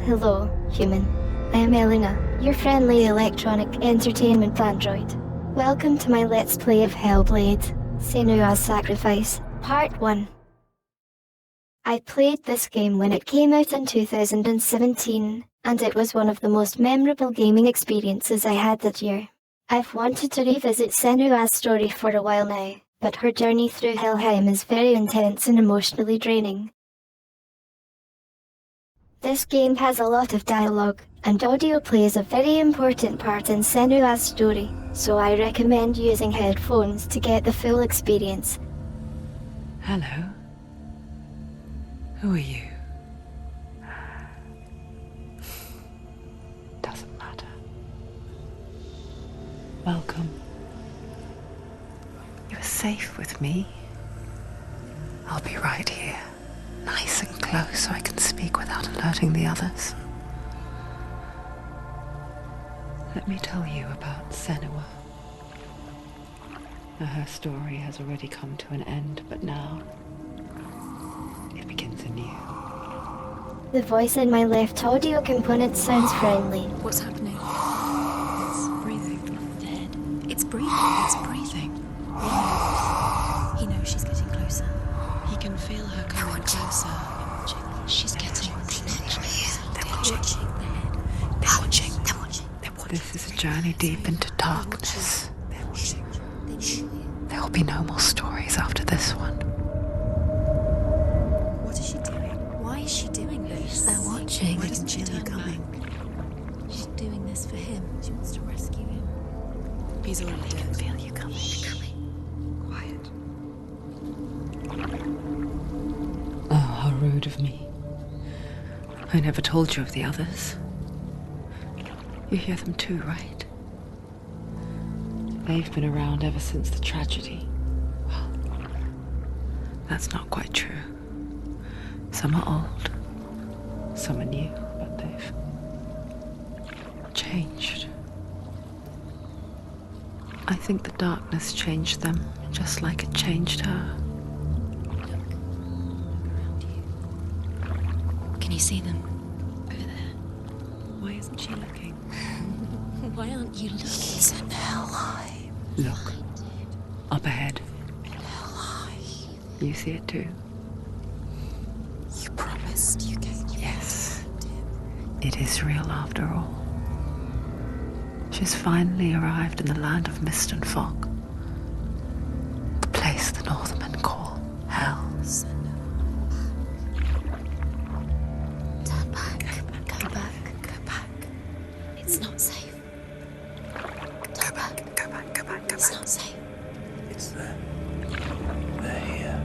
Hello, human. I am ELENA, your friendly electronic entertainment android. Welcome to my Let's Play of Hellblade, Senua's Sacrifice, Part 1. I played this game when it came out in 2017, and it was one of the most memorable gaming experiences I had that year. I've wanted to revisit Senua's story for a while now, but her journey through Helheim is very intense and emotionally draining. This game has a lot of dialogue, and audio plays a very important part in Senua's story, so I recommend using headphones to get the full experience. Hello. Who are you? Doesn't matter. Welcome. You are safe with me. I'll be right here, nice and close so I can speak without alerting the others. Let me tell you about Senua. Her story has already come to an end, but now it begins anew. The voice in my left audio component sounds friendly. What's happening? It's breathing. Dead. It's breathing. It's breathing. He knows she's getting closer. He can feel her coming closer. She's getting closer. They're watching. They're watching. They're watching. They're watching. This is a journey deep into darkness. They're watching. There will be no more stories after this one. What is she doing? Why is she doing this? They're watching. Why doesn't she turn coming? She's doing this for him. She wants to rescue him. He's already dead. I can feel you coming. Quiet. Oh, how rude of me. I never told you of the others. You hear them too, right? They've been around ever since the tragedy. Well, that's not quite true. Some are old, some are new, but they've changed. I think the darkness changed them, just like it changed her. Can you see them? Over there. Why isn't she looking? Why aren't you looking? He's in Helheim. Look, up ahead. Helheim. You see it too? You promised you gave me. Yes. It is real after all. She's finally arrived in the land of mist and fog. The place the Northmen call Hell. Turn back. Go back. Go back. It's not safe. Turn back. Go back, go back, go It's back. not safe. It's there. They're here.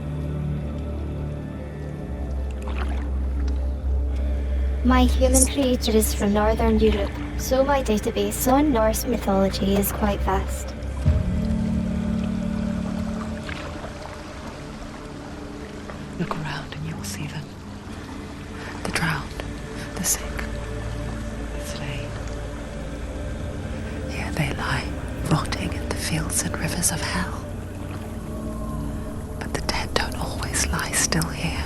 My human creator is from Northern Europe, so my database on Norse mythology is quite vast. Look around and you will see them. The drowned, the sick, the slain. Here they lie, rotting in the fields and rivers of hell. But the dead don't always lie still here.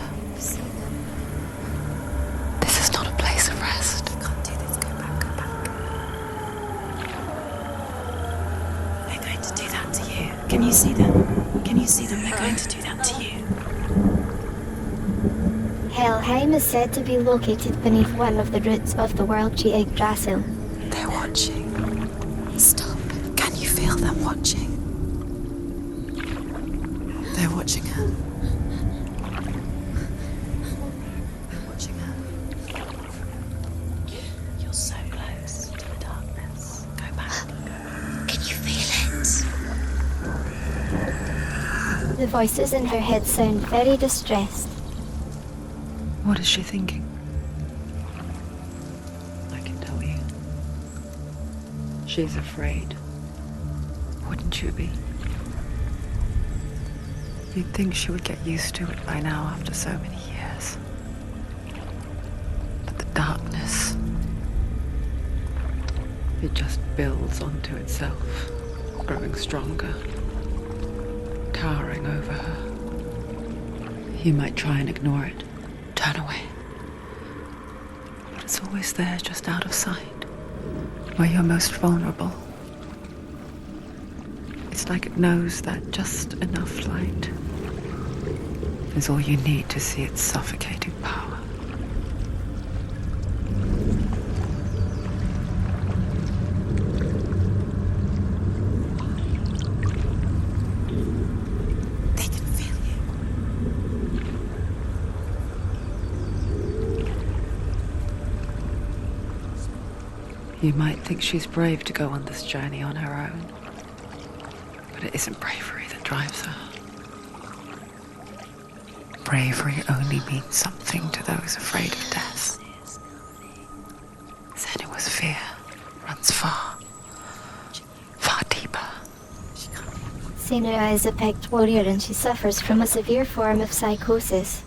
This is not a place of rest. Can't do this. Go back. Go back. They're going to do that to you. Can you see them? Can you see them? They're going to do that to you. Helheim is said to be located beneath one of the roots of the world Yggdrasil. They're watching. Stop. Can you feel them watching? They're watching her. They're watching her. You're so close to the darkness. Go back. Can you feel it? The voices in her head sound very distressed. What is she thinking? I can tell you. She's afraid. Wouldn't you be? You'd think she would get used to it by now after so many years. But the darkness, it just builds onto itself, growing stronger, towering over her. You might try and ignore it, turn away. But It's always there, just out of sight, where you're most vulnerable. It's like it knows that just enough light is all you need to see its suffocating power. They can feel You might think she's brave to go on this journey on her own, but it isn't bravery that drives her. Bravery only means something to those afraid of death. Senua's fear runs far, far deeper. Senua is a picked warrior and she suffers from a severe form of psychosis.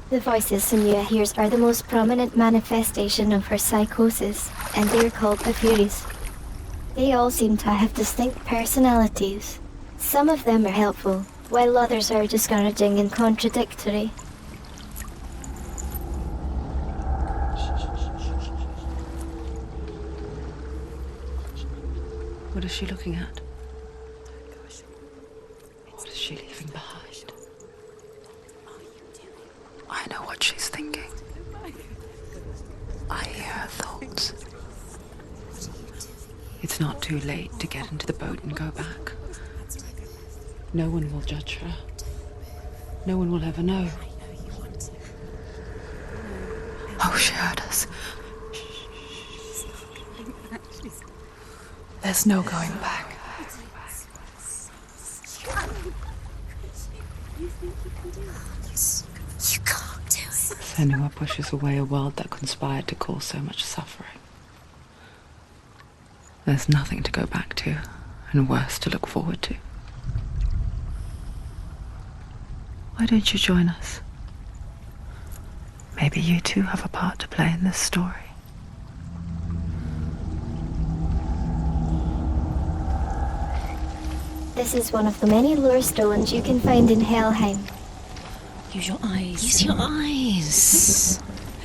The voices Senua hears are the most prominent manifestation of her psychosis, and they are called the Furies. They all seem to have distinct personalities. Some of them are helpful, while others are discouraging and contradictory. What is she looking at? What is she leaving behind? I know what she's thinking. I hear her thoughts. It's not too late to get into the boat and go back. No one will judge her. No one will ever know. Oh, she heard us. There's no going back. You can't do it. Senua pushes away a world that conspired to cause so much suffering. There's nothing to go back to, and worse to look forward to. Why don't you join us? Maybe you too have a part to play in this story. This is one of the many lure stones you can find in Helheim. Use your eyes. Use your eyes.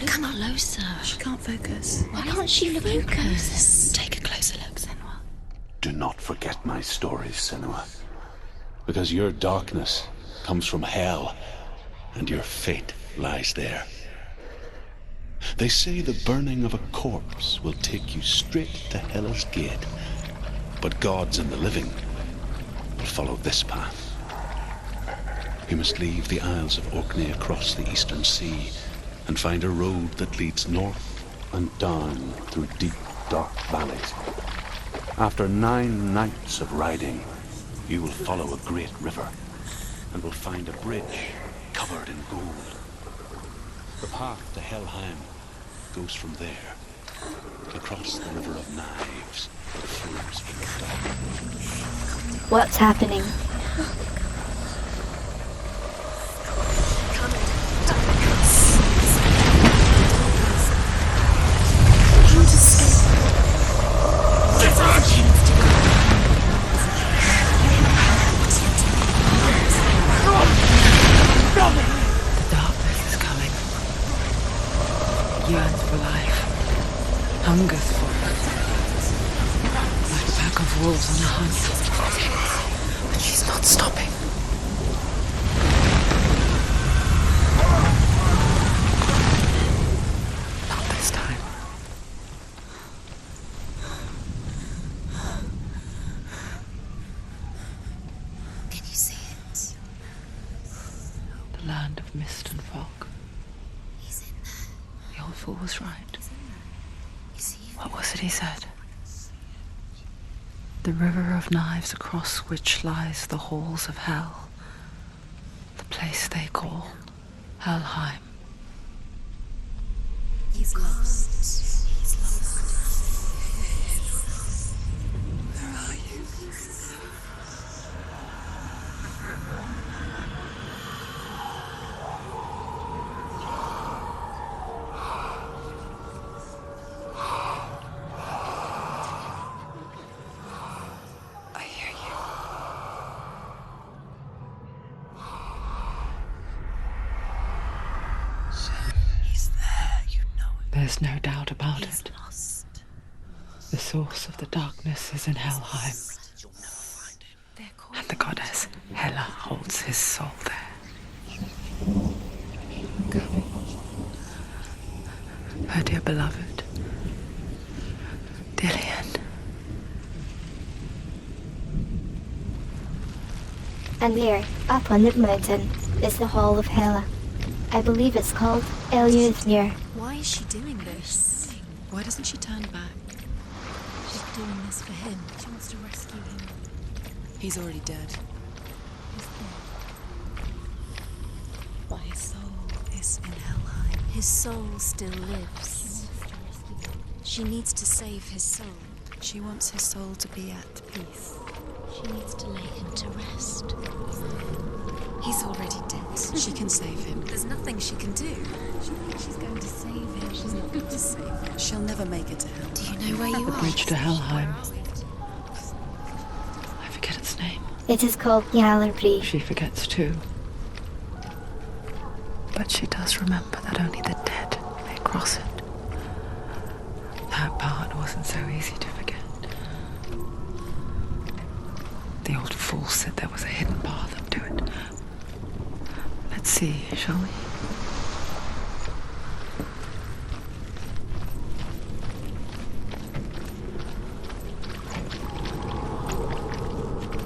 Come closer. She can't focus. Why can't she focus? Take a closer look, Senua. Do not forget my stories, Senua. Because your darkness comes from hell, and your fate lies there. They say the burning of a corpse will take you straight to Hela's gate, but gods and the living will follow this path. You must leave the Isles of Orkney across the eastern sea and find a road that leads north and down through deep, dark valleys. After 9 nights of riding, you will follow a great river and will find a bridge covered in gold. The path to Helheim goes from there, across the River of Knives that flows from the dark. What's happening? The darkness is coming. Yearns for life. Hungers for it. Like a pack of wolves on a hunt. But she's not stopping. Not this time. Can you see it? The land of mist and fog. He's in there. The old fool was right. You see him? What was it he said? The river of knives across which lies the halls of hell. The place they call Helheim. He's lost. He's lost. Where are you? I hear you. There's no doubt about He's it. lost. The source of the darkness is in Helheim, They're called and the goddess Hela holds his soul there. Go. Her dear beloved, Dillian. And there, up on the mountain, is the Hall of Hela. I believe it's called Eleuthner. Why is she doing this? Why doesn't she turn back? She's doing this for him. She wants to rescue him. He's already dead. He's dead. But his soul is in Helheim. His soul still lives. She needs to save his soul. She wants his soul to be at peace. She needs to lay him to rest. He's already dead. She can save him. There's nothing she can do. She thinks she's going to save him. She's not going to save him. She'll never make it to hell. Do you know where you The are? bridge to Helheim. I forget its name. It is called Hellblade. She forgets too. But she does remember that only the dead may cross it. That part wasn't so easy to forget. The old fool said there was a hidden path up to it. Let's see, shall we?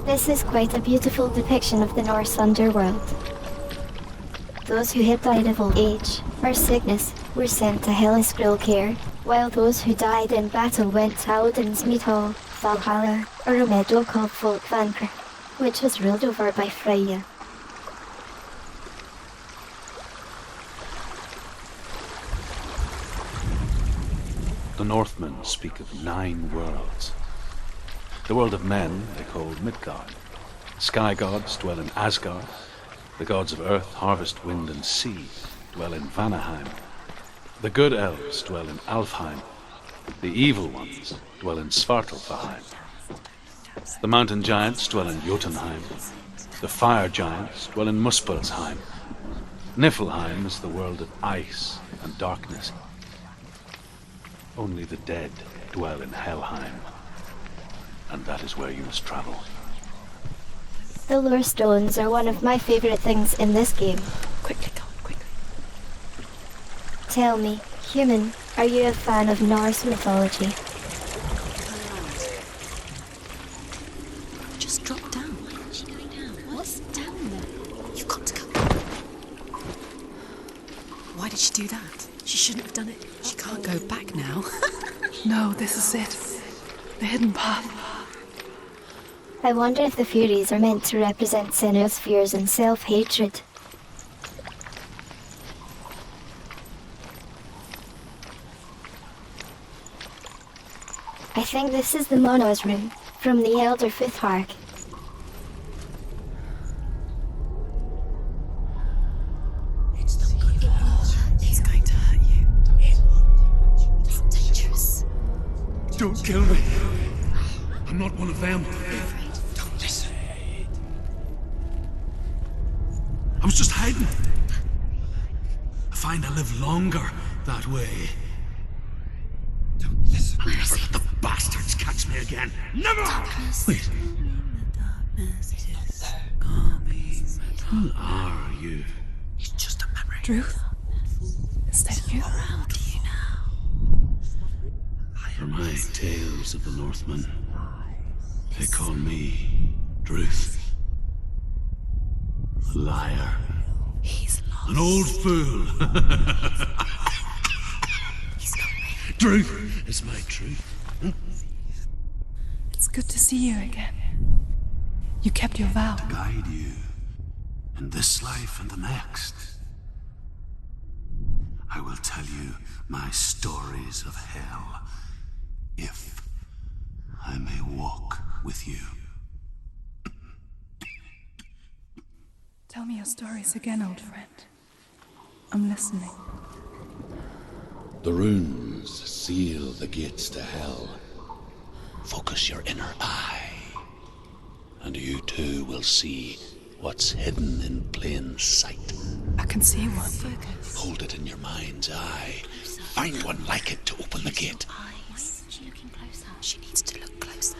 This is quite a beautiful depiction of the Norse underworld. Those who had died of old age or sickness were sent to Hel's cruel care, while those who died in battle went to Odin's meat hall, Valhalla, or a meadow called Folkvankr, which was ruled over by Freya. The Northmen speak of 9 worlds. The world of men they call Midgard. Sky gods dwell in Asgard. The gods of earth, harvest, wind, and sea dwell in Vanaheim. The good elves dwell in Alfheim. The evil ones dwell in Svartalfheim. The mountain giants dwell in Jotunheim. The fire giants dwell in Muspelheim. Niflheim is the world of ice and darkness. Only the dead dwell in Helheim. And that is where you must travel. The lore stones are one of my favorite things in this game. Quickly, go, quickly. Tell me, human, are you a fan of Norse mythology? Just drop down. Why isn't she going down? What's down there? You've got to go. Why did she do that? She shouldn't have done it. She can't go back now. No, this is it. The hidden path. I wonder if the Furies are meant to represent Senua's fears and self-hatred. I think this is the Mono's room, from the Elder Futhark. He's going to hurt you. It's dangerous. Don't kill me. I'm not one of them. Don't listen. I was just hiding. I find I live longer that way. Don't listen. I'll never let the bastards catch me again. Never! Wait. Who are you? It's just a memory. Truth? Is that you? Around you now. For my tales of the Northmen, they call me Druth. A liar. He's lost. An old fool. He's not ready. Truth is my truth. It's good to see you again. You kept your vow. Guide you in this life and the next. I will tell you my stories of hell, if I may walk with you. Tell me your stories again, old friend. I'm listening. The runes seal the gates to hell. Focus your inner eye, and you too will see what's hidden in plain sight. I can see one. Focus. Hold it in your mind's eye. find one like it to open the gate. Eyes. She's looking closer. She needs to look closer.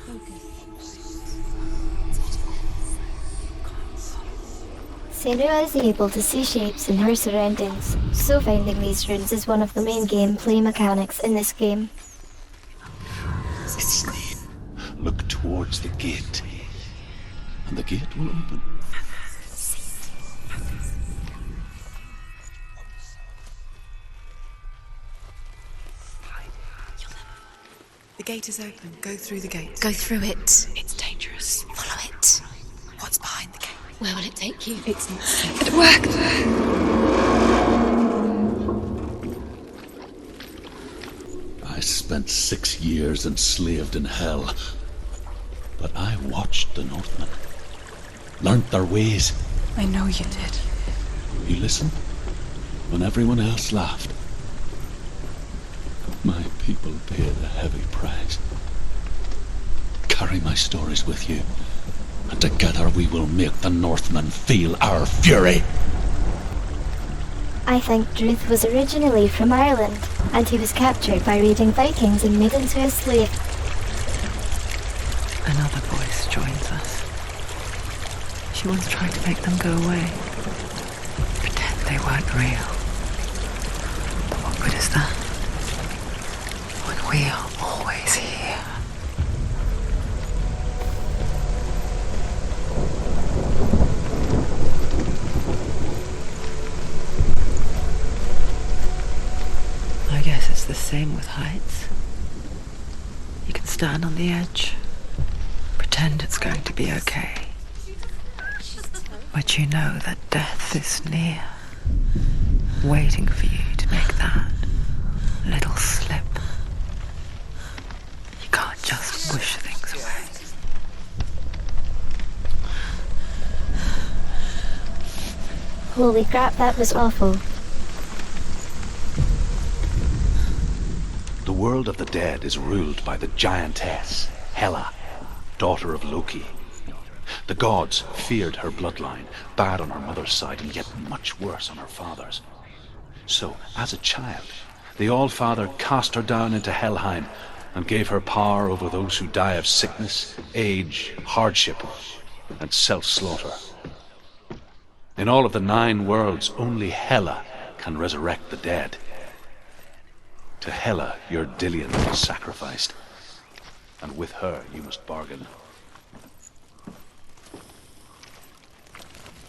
Senua is able to see shapes in her surroundings, so finding these runes is one of the main gameplay mechanics in this game. Look towards the gate, and the gate will open. The gate is open. Go through the gate. Go through it. It's dangerous. Follow it. What's behind the gate? Where will it take you? It's not safe. It worked. I spent 6 years enslaved in hell, but I watched the Northmen, learnt their ways. I know you did. You listened when everyone else laughed. My people paid a heavy price. Carry my stories with you, and together we will make the Northmen feel our fury. I think Druth was originally from Ireland, and he was captured by raiding Vikings and made into a slave. Another voice joins us. She once tried to make them go away. Pretend they weren't real. But what good is that? When we are always here. I guess it's the same with heights. You can stand on the edge, pretend it's going to be okay. But you know that death is near, waiting for you to make that little slip. You can't just wish things away. Holy crap, that was awful. The world of the dead is ruled by the giantess, Hela, daughter of Loki. The gods feared her bloodline, bad on her mother's side and yet much worse on her father's. So, as a child, the All-Father cast her down into Helheim and gave her power over those who die of sickness, age, hardship, and self-slaughter. In all of the 9 worlds, only Hela can resurrect the dead. To Hela, your Dillion was sacrificed, and with her you must bargain.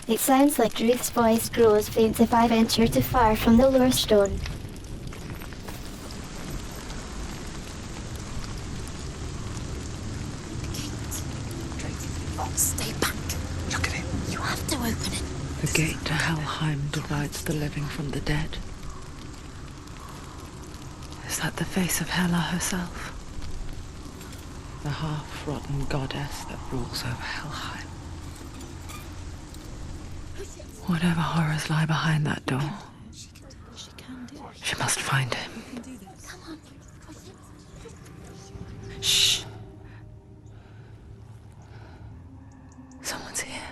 It sounds like Druth's voice grows faint if I venture too far from the lore stone. Stay back. Look at it. You have to open it. The gate to Helheim divides the living from the dead. Is that the face of Hela herself? The half-rotten goddess that rules over Helheim. Whatever horrors lie behind that door, she must find him. Shh. Someone's here.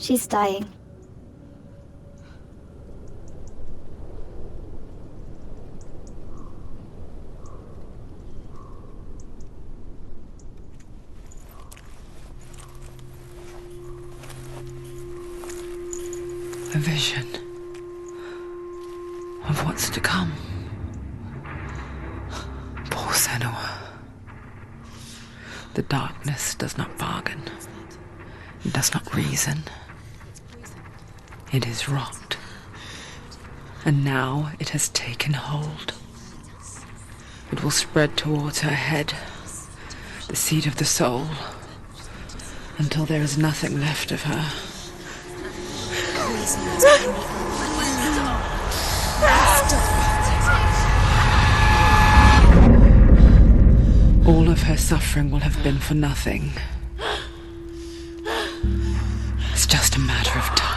She's dying. A vision of what's to come. Poor Senua. The darkness does not bargain. It does not reason. It is rot. And now it has taken hold. It will spread towards her head, the seat of the soul, until there is nothing left of her. All of her suffering will have been for nothing. It's just a matter of time.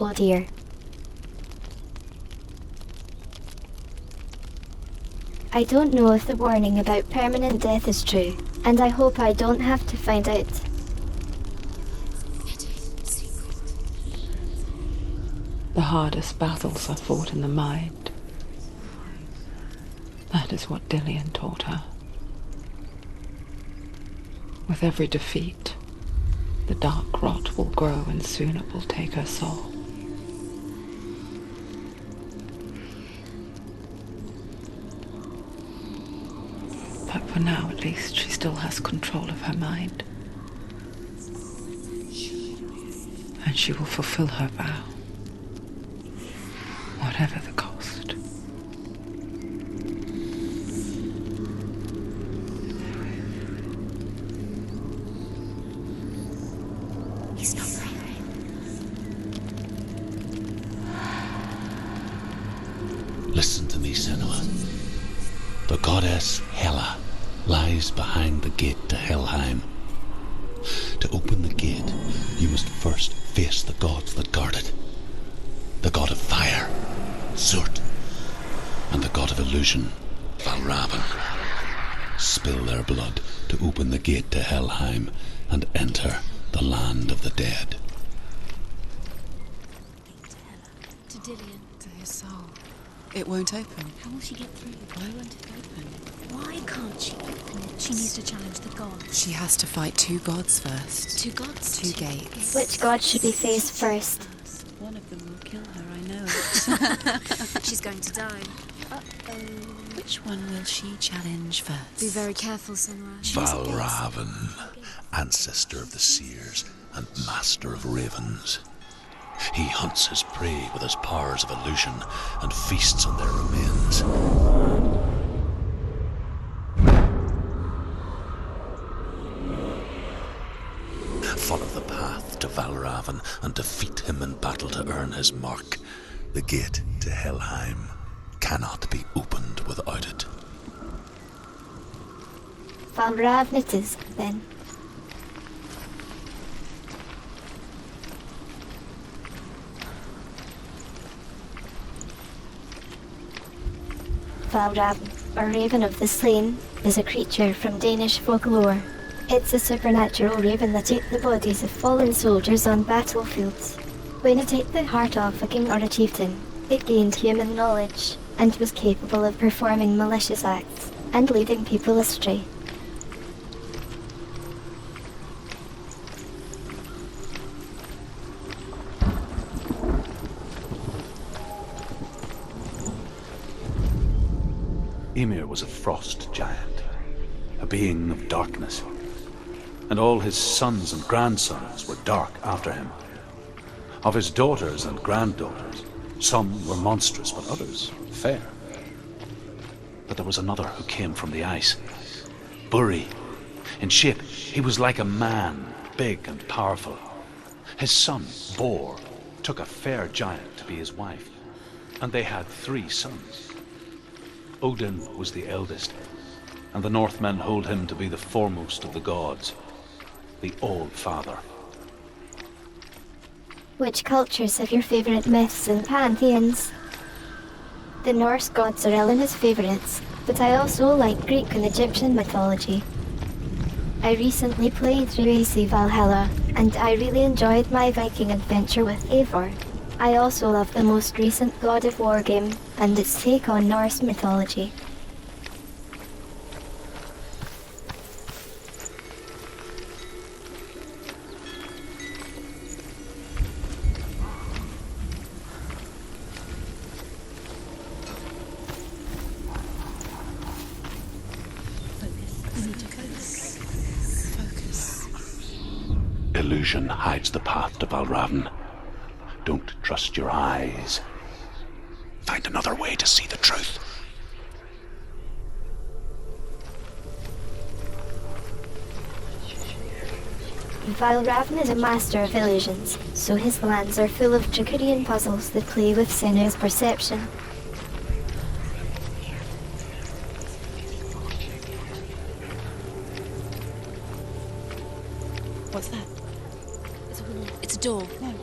Oh dear. I don't know if the warning about permanent death is true, and I hope I don't have to find out. The hardest battles are fought in the mind. That is what Dillian taught her. With every defeat, the dark rot will grow and soon it will take her soul. But for now, at least, she still has control of her mind. And she will fulfill her vow, whatever the cost. He's not there. Listen to me, Senua. The goddess Hela lies behind the gate to Helheim. To open the gate, you must first face the gods that guard it. The god of fire, Zurt, and the god of illusion, Valravan. Spill their blood to open the gate to Helheim and enter the land of the dead. To Dillian. To his soul. It won't open. How will she get through? Why won't it open? Why can't she open it? She needs to challenge the gods. She has to fight two gods first. Two gods? Two gates. Which god should be faced first? One of them will kill her, I know it. She's going to die. Uh-oh. Which one will she challenge first? Be very careful, Senua. Valravan, ancestor of the seers and master of ravens. He hunts his prey with his powers of illusion and feasts on their remains. Follow the path to Valravan and defeat him in battle to earn his mark, the gate to Helheim. cannot be opened without it. Valravn it is, then. Valravn, or Raven of the Slain, is a creature from Danish folklore. It's a supernatural raven that ate the bodies of fallen soldiers on battlefields. When it ate the heart of a king or a chieftain, it gained human knowledge, and was capable of performing malicious acts, and leading people astray. Ymir was a frost giant, a being of darkness, and all his sons and grandsons were dark after him. Of his daughters and granddaughters, some were monstrous, but others fair. But there was another who came from the ice. Buri. In shape, he was like a man, big and powerful. His son, Bor, took a fair giant to be his wife, and they had 3 sons. Odin was the eldest, and the Northmen hold him to be the foremost of the gods, the All-Father. Which cultures have your favourite myths and pantheons? The Norse gods are Elena's favourites, but I also like Greek and Egyptian mythology. I recently played through AC Valhalla, and I really enjoyed my Viking adventure with Eivor. I also love the most recent God of War game, and its take on Norse mythology. Illusion hides the path to Valravn. Don't trust your eyes. Find another way to see the truth. Valravn is a master of illusions, so his lands are full of Draconian puzzles that play with Senua's perception. What's that? It's a wall. It's a door. No,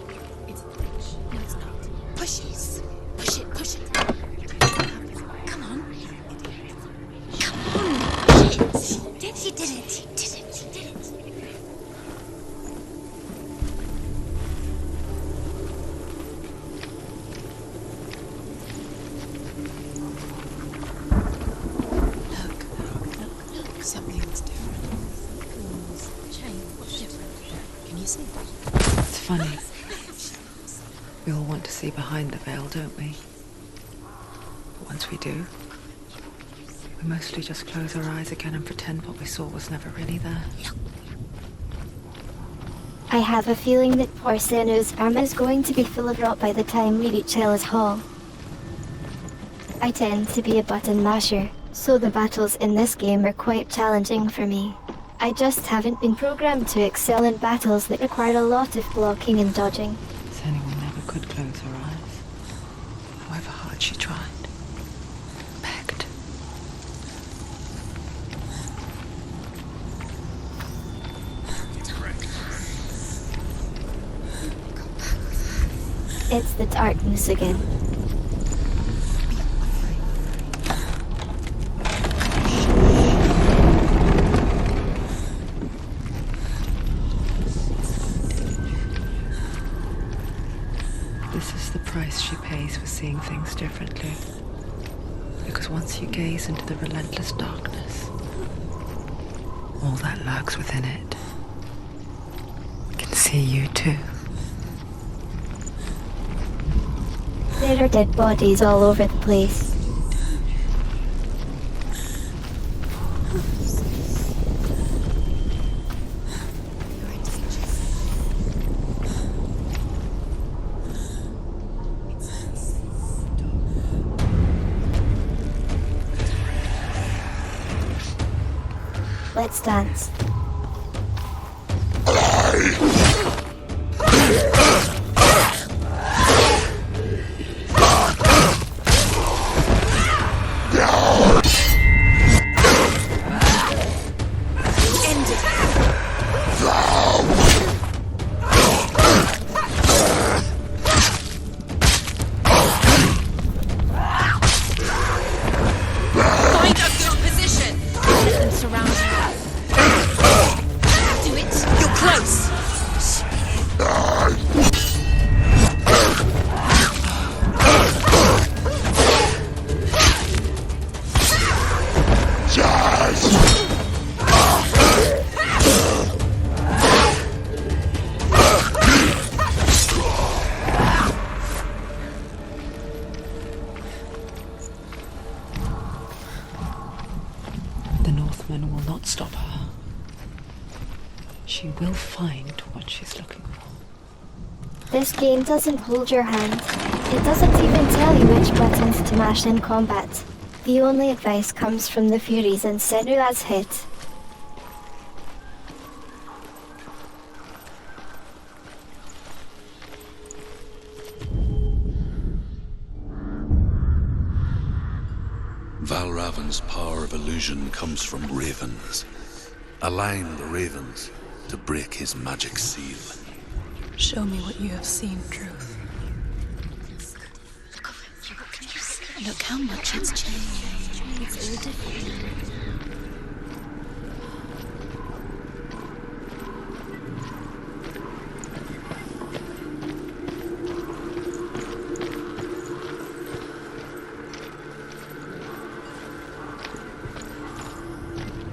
it's a bridge. No, it's not. Push it. Push it. Push it. Come on. Come on. Push it. She did it. She did it. She did it. Look. Something's different. What's different? Can you see? It's funny. We all want to see behind the veil, don't we? But once we do, we mostly just close our eyes again and pretend what we saw was never really there. I have a feeling that poor Senua's armor is going to be full of rot by the time we reach Hel's Hall. I tend to be a button masher, so the battles in this game are quite challenging for me. I just haven't been programmed to excel in battles that require a lot of blocking and dodging. Senua never could close her eyes, however hard she tried. Begged. It's the darkness again. This is the price she pays for seeing things differently. Because once you gaze into the relentless darkness, all that lurks within it can see you too. There are dead bodies all over the place. Let's dance. Northmen will not stop her. She will find what she's looking for. This game doesn't hold your hand. It doesn't even tell you which buttons to mash in combat. The only advice comes from the Furies and Senua's head. Valravan's power of illusion comes from ravens. Align the ravens to break his magic seal. Show me what you have seen, Truth. Look how much it's changed. It's all different.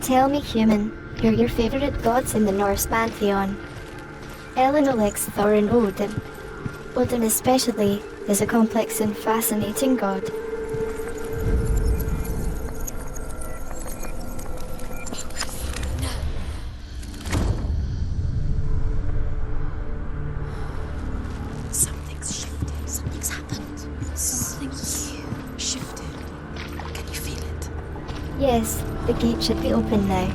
Tell me, human, who are your favorite gods in the Norse pantheon? Elena likes Thor and Odin. Odin especially is a complex and fascinating god. Something's shifted. Something's happened. Something huge shifted. Can you feel it? Yes, the gate should be open now.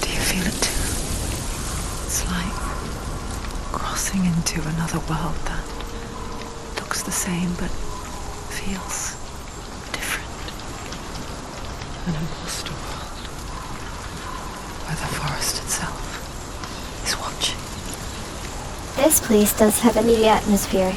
Do you feel it too? It's like crossing into another world that looks the same but feels different. An imposter world where the forest itself is watching. This place does have an eerie atmosphere.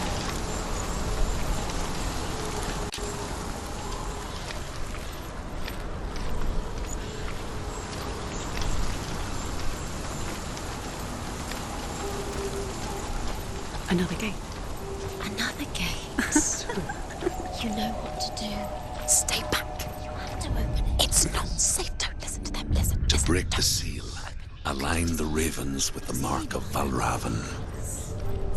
Another gate. Another gate. You know what to do. Stay back. You have to open it. It's not safe. Don't listen to them. Listen. To break the seal, align the ravens with the mark of Valravan.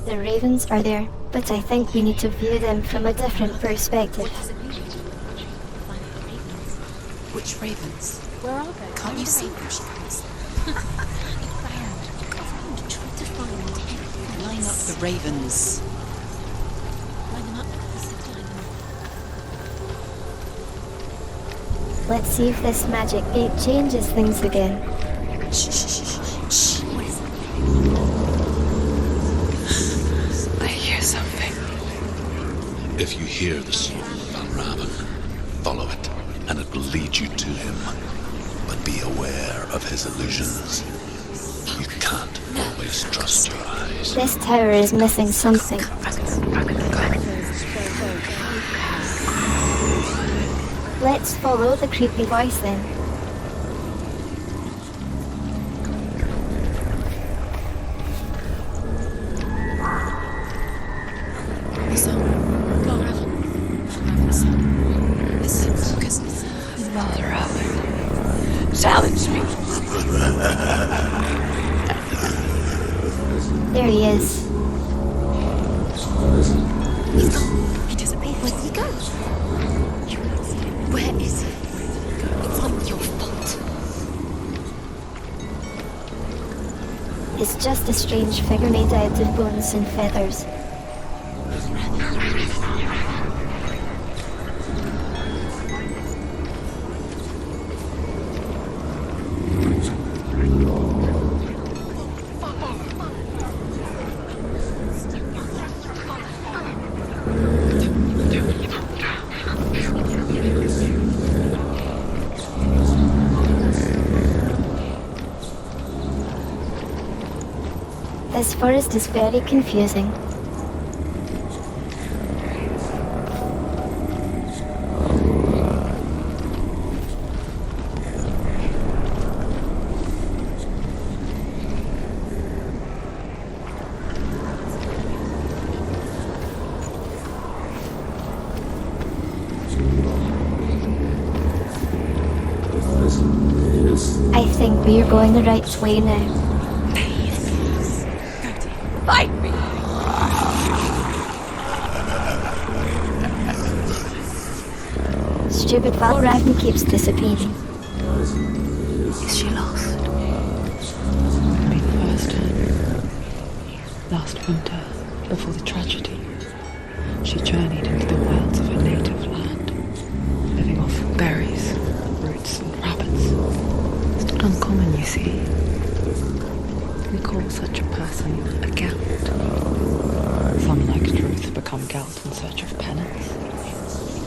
The ravens are there, but I think we need to view them from a different perspective. Which ravens? Where are they? Can't you see them? Try to find. Line up the ravens. Line them up. Let's see if this magic gate changes things again. Shh, shh, shh, shh, shh. What is it? I hear something. If you hear the soul of Valravan, follow it, and it will lead you to him. But be aware of his illusions. You can't always trust your eyes. This tower is missing something. Let's follow the creepy voice then. Listen. Valravan. Listen, focus. Valravan, challenge me. There he is. He's gone. He disappeared. Where did he go? Where is he? It's not your fault. It's just a strange figure made out of bones and feathers. This forest is very confusing. I think we are going the right way now. Fight me! Stupid Valraven keeps disappearing. Is she lost? Maybe the first time. Last winter, before the tragedy, she journeyed into the wilds of her native land, living off berries, roots, and rabbits. It's not uncommon, you see. We call such a person a Gelt. Some, like Truth, become Gelt in search of penance.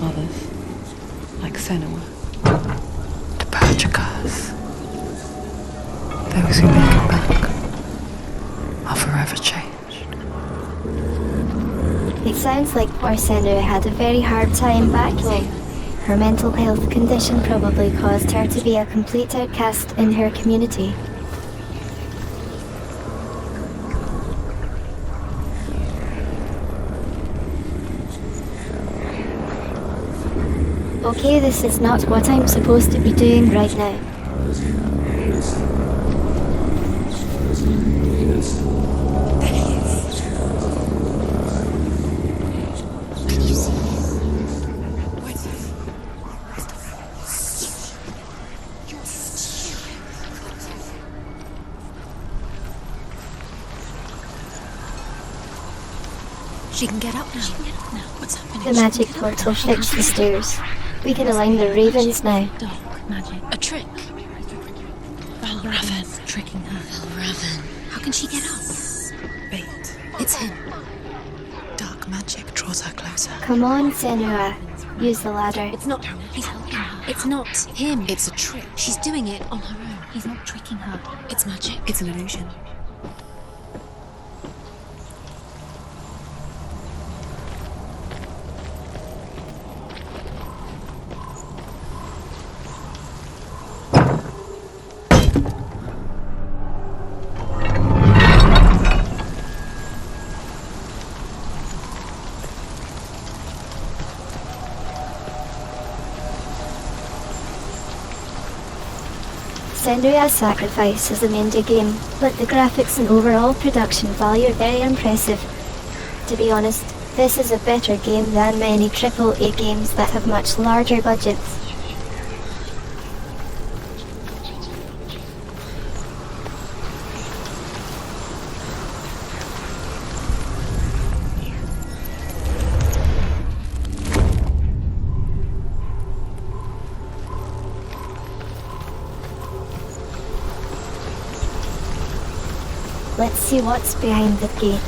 Others, like Senua, to purge a curse. Those who make it back are forever changed. It sounds like poor Senua had a very hard time back home. Her mental health condition probably caused her to be a complete outcast in her community. Okay, this is not what I'm supposed to be doing right now. She can get up now. What's happening? The magic portal fixed the stairs. We can align the ravens now. Dark magic. A trick. Valraven tricking her. Valraven. How can she get up? Bait. It's him. Dark magic draws her closer. Come on, Senua. Use the ladder. It's not. He's helping her. It's not him. It's a trick. She's doing it on her own. He's not tricking her. It's magic. It's an illusion. Senua's Sacrifice is an indie game, but the graphics and overall production value are very impressive. To be honest, this is a better game than many AAA games that have much larger budgets. Let's see what's behind the gate.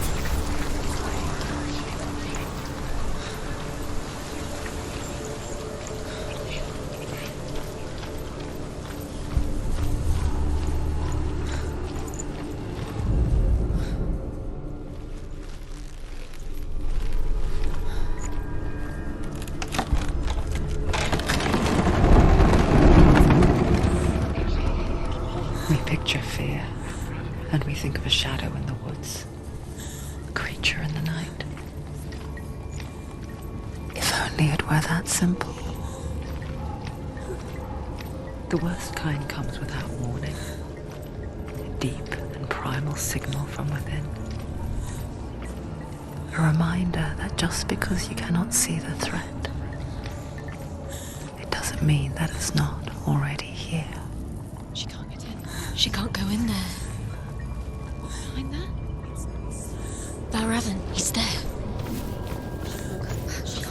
We picture fear, and we think of a shadow in the woods, a creature in the night. If only it were that simple. The worst kind comes without warning, a deep and primal signal from within. A reminder that just because you cannot see the threat, it doesn't mean that it's not already here. She can't get in. She can't go in there. Behind there? Valraven, he's there. She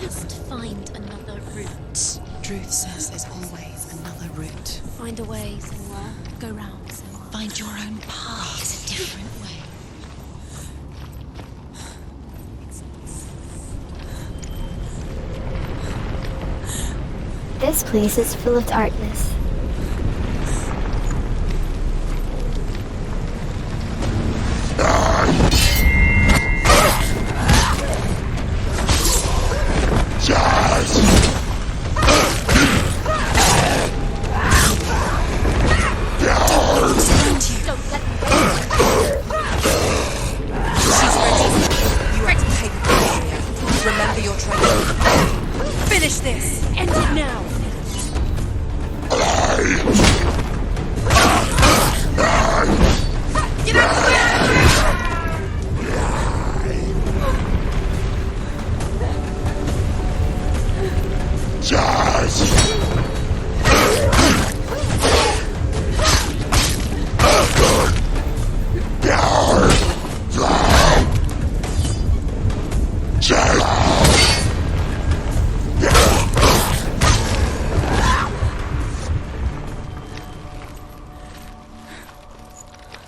has to find another route. Truth says there's always another route. Find a way, Senua. Go round, Senua. Find your own path. There's a different way. This place is full of darkness. Remember your training. Finish this! End it now!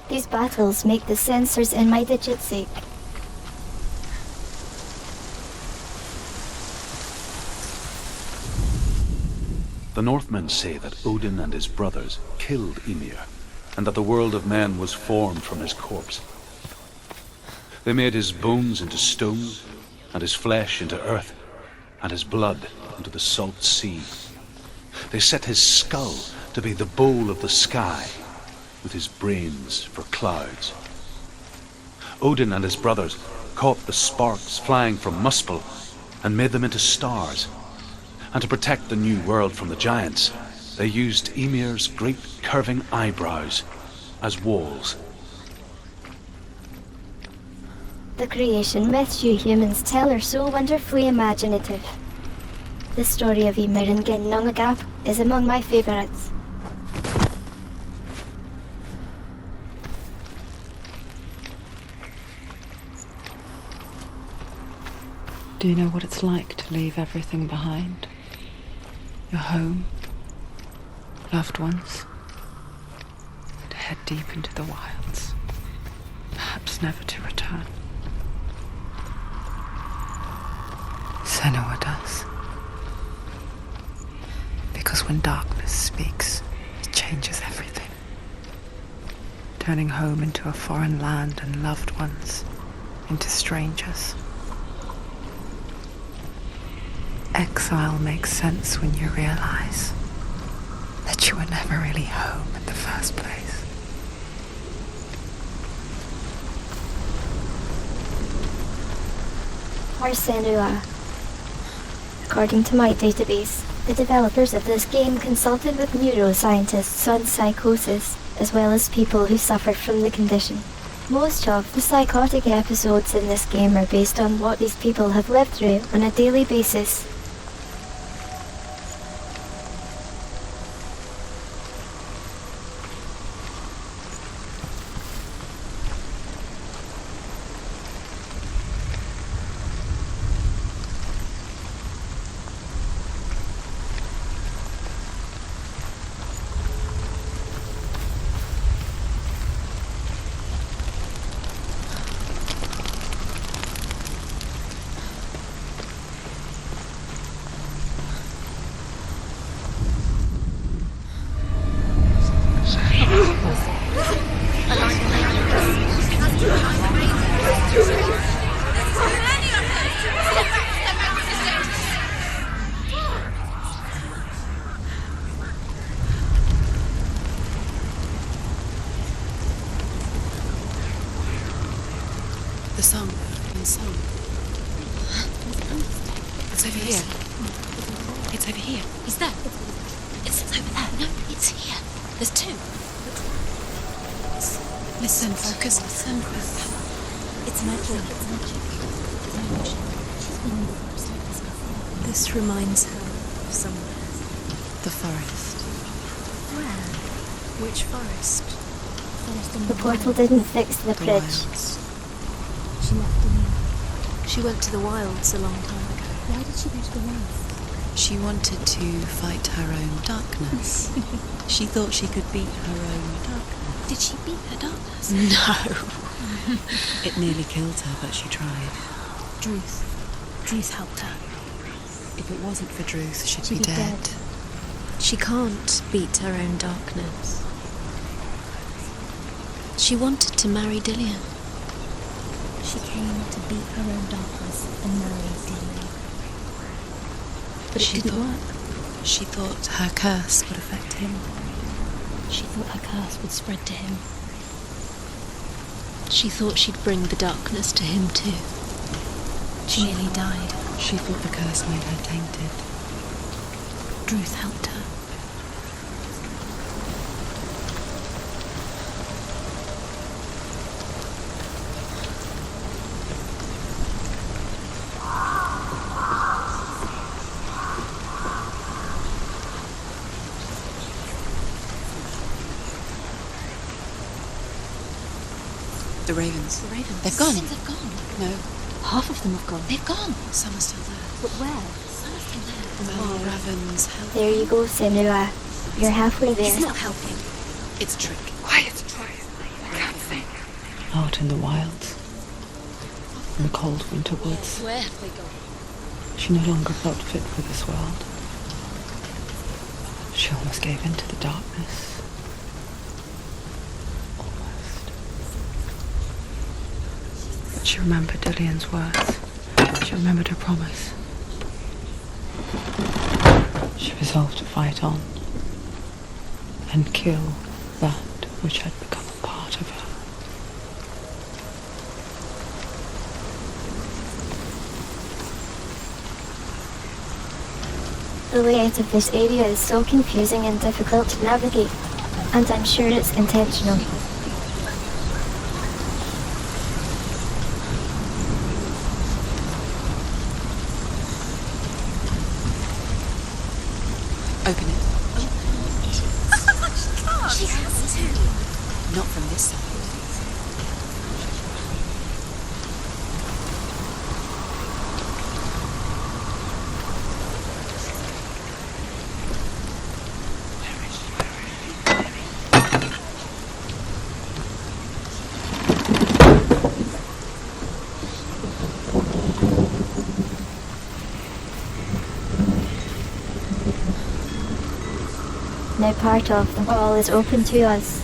These battles make the sensors in my digits ache. The Northmen say that Odin and his brothers killed Ymir, and that the world of men was formed from his corpse. They made his bones into stone, and his flesh into earth, and his blood into the salt sea. They set his skull to be the bowl of the sky, with his brains for clouds. Odin and his brothers caught the sparks flying from Muspel and made them into stars. And to protect the new world from the giants, they used Ymir's great curving eyebrows as walls. The creation myths you humans tell are so wonderfully imaginative. The story of Ymir and Ginnungagap is among my favourites. Do you know what it's like to leave everything behind? Your home, loved ones, to head deep into the wilds, perhaps never to return. Senua does. Because when darkness speaks, it changes everything. Turning home into a foreign land and loved ones into strangers. Exile makes sense when you realize that you were never really home in the first place. Or Senua. According to my database, the developers of this game consulted with neuroscientists on psychosis, as well as people who suffer from the condition. Most of the psychotic episodes in this game are based on what these people have lived through on a daily basis. The song. It's over here. It's over here. Is that? It's over there. No, it's here. There's two. Listen, focus. Listen. It's magic. This reminds her of somewhere. The forest. Where? Which forest? The portal didn't fix the bridge. Wilds. She left me. She went to the wilds a long time ago. Why did she go to the wilds? She wanted to fight her own darkness. She thought she could beat her own darkness. Did she beat her darkness? No. It nearly killed her, but she tried. Druth helped her. If it wasn't for Druth, she'd She'd be be dead. dead. She can't beat her own darkness. She wanted to marry Dillian. She came to beat her own darkness and marry Dillian. But it didn't work. She thought her curse would affect him. She thought her curse would spread to him. She thought she'd bring the darkness to him too. She nearly died. She thought the curse made her tainted. Druth helped her. The ravens. The ravens. They've gone. The ravens have gone. No, Half of them have gone. They've gone. some are still there. But where? Some are still there. In the wild. Ravens, There you go, Senua. You're halfway there. It's not helping. It's a trick. Quiet. I can't think. Out in the wilds, in the cold winter woods, Where have they gone? she no longer felt fit for this world. She almost gave in to the darkness. Almost. But she remembered Dillian's words. She remembered her promise. She resolved to fight on and kill that which had become a part of her. The layout of this area is so confusing and difficult to navigate, and I'm sure it's intentional. Open it. She has to. Not from this side. Now part of the wall is open to us.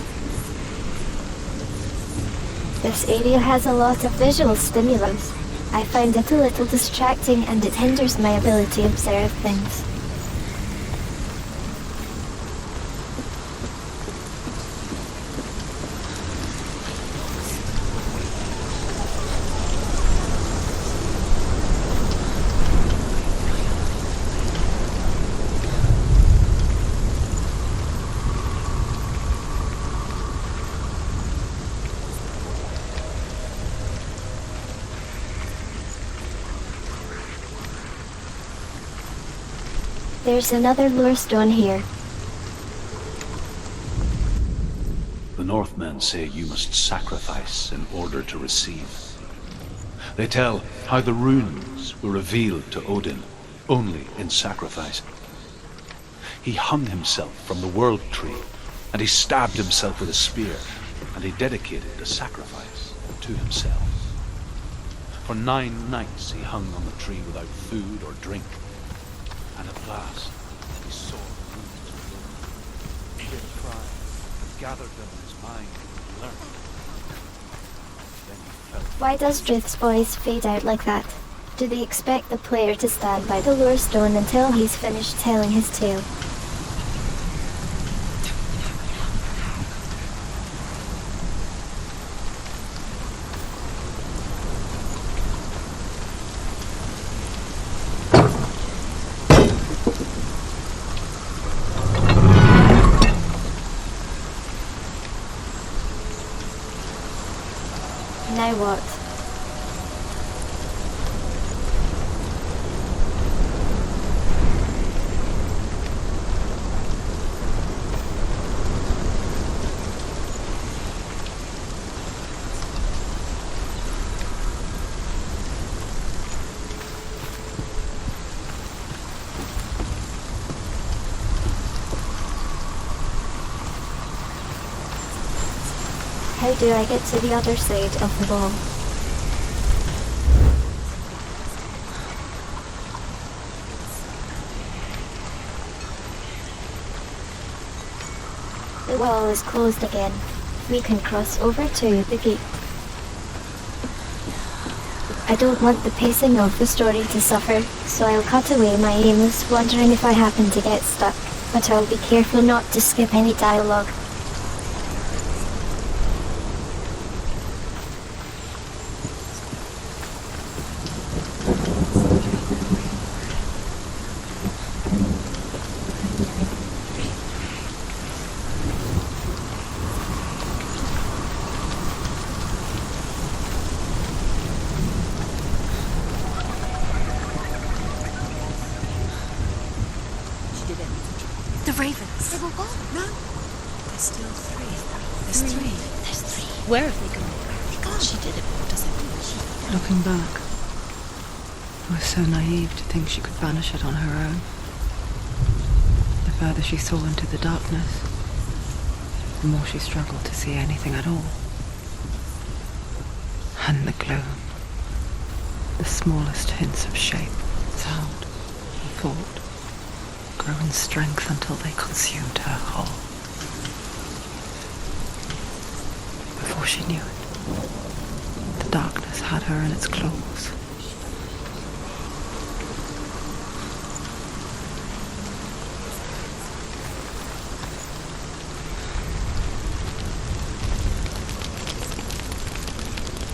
This area has a lot of visual stimulus. I find it a little distracting and it hinders my ability to observe things. There's another lure stone here. The Northmen say you must sacrifice in order to receive. They tell how the runes were revealed to Odin only in sacrifice. He hung himself from the world tree, and he stabbed himself with a spear, and he dedicated the sacrifice to himself. For 9 nights he hung on the tree without food or drink, and at last he saw the runes were he had cried, and gathered them in his mind, and learned. Then he felt Why does Drith's voice fade out like that? Do they expect the player to stand by the lure stone until he's finished telling his tale? Now what? How do I get to the other side of the wall? The wall is closed again. We can cross over to the gate. I don't want the pacing of the story to suffer, so I'll cut away my aimless wandering if I happen to get stuck, but I'll be careful not to skip any dialogue. The ravens. They've all gone. No, there's still 3. There's 3. There's 3. Where have they gone? She did it, but does it? Looking back, I was so naive to think she could banish it on her own. The further she saw into the darkness, the more she struggled to see anything at all. And the gloom, the smallest hints of shape, sound, or thought, grew in strength until they consumed her whole. Before she knew it, the darkness had her in its claws.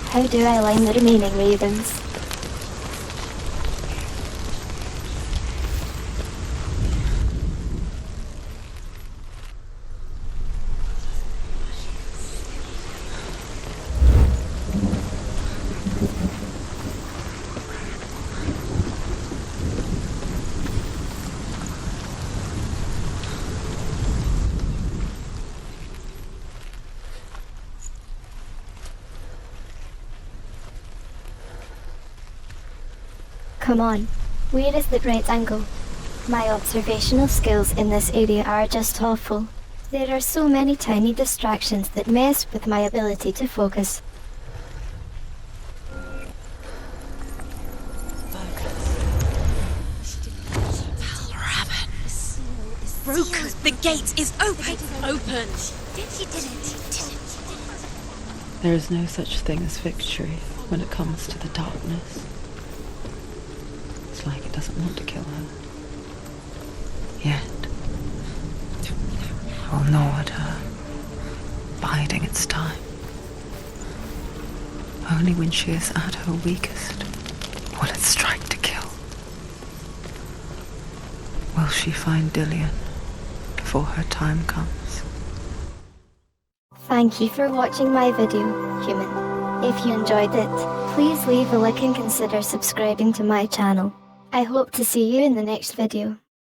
How do I line the remaining ravens? Come on, where is the right angle? My observational skills in this area are just awful. There are so many tiny distractions that mess with my ability to focus. Broken! The gate is open! Open! She did it! There is no such thing as victory when it comes to the darkness. It's like it doesn't want to kill her. Yet, it will gnaw at her, biding its time. Only when she is at her weakest will it strike to kill. Will she find Dillion before her time comes? Thank you for watching my video, human. If you enjoyed it, please leave a like and consider subscribing to my channel. I hope to see you in the next video.